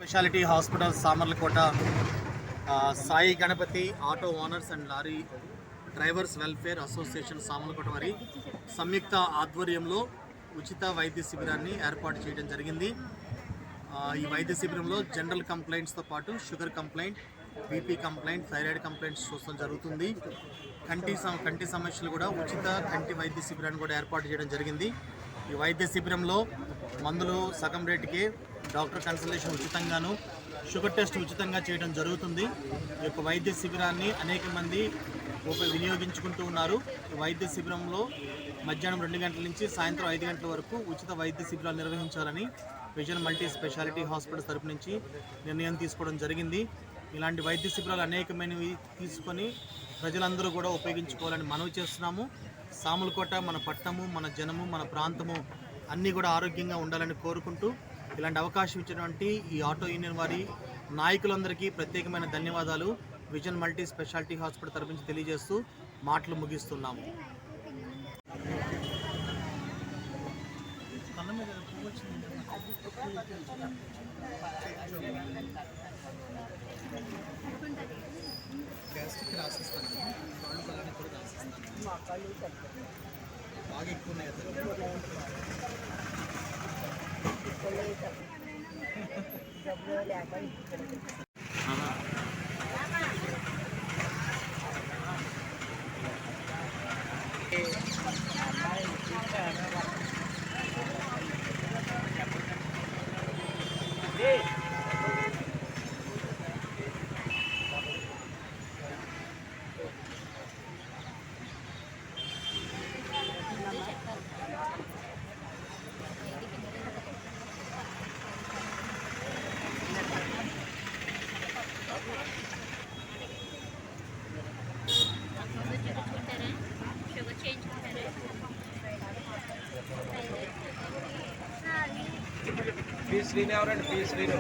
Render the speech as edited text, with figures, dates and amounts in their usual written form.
Speciality hospital Samarlakota Sai Ganapathi auto owners and lorry drivers welfare association Samarlakota వారి సంయుక్త ఆధ్వర్యంలో ఉచిత వైద్య శిబిరాన్ని ఏర్పాటు చేయడం జరిగింది. ఈ వైద్య శిబిరంలో జనరల్ కంప్లైంట్స్తో పాటు sugar complaint, BP complaint, thyroid complaints చూడడం జరుగుతుంది. కంటి సమస్యలు కూడా ఉచిత కంటి వైద్య శిబిరాన్ని కూడా ఏర్పాటు చేయడం జరిగింది. ఈ వైద్య శిబిరంలో మందులు సగం రేటుకే, డాక్టర్ కన్సల్టేషన్ ఉచితంగాను, షుగర్ టెస్ట్ ఉచితంగా చేయడం జరుగుతుంది. ఈ యొక్క వైద్య శిబిరాన్ని అనేక మంది వినియోగించుకుంటూ ఉన్నారు. ఈ వైద్య శిబిరంలో మధ్యాహ్నం 2 గంటల నుంచి సాయంత్రం 5 గంటల వరకు ఉచిత వైద్య శిబిరాలు నిర్వహించాలని విజన్ మల్టీ స్పెషాలిటీ హాస్పిటల్ తరపు నుంచి నిర్ణయం తీసుకోవడం జరిగింది. ఇలాంటి వైద్య శిబిరాలు అనేకమైనవి తీసుకొని ప్రజలందరూ కూడా ఉపయోగించుకోవాలని మనవి చేస్తున్నాము. సామర్లకోట మన పట్టణము, మన జనము, మన ప్రాంతము అన్నీ కూడా ఆరోగ్యంగా ఉండాలని కోరుకుంటూ ఇలాంటి అవకాశం ఇచ్చినటువంటి ఈ ఆటో యూనియన్ వారి నాయకులందరికీ ప్రత్యేకమైన ధన్యవాదాలు విజన్ మల్టీ స్పెషాలిటీ హాస్పిటల్ తరపు నుంచి తెలియజేస్తూ మాటలు ముగిస్తున్నాము. గ్యాస్ట్రిక్ రాసిస్తాను, కాళ్ళు బలాన్ని కూడా రాసిస్తాను. బాగా ఎక్కువ ఉన్నాయి శ్రీని ఎవరండి? శ్రీను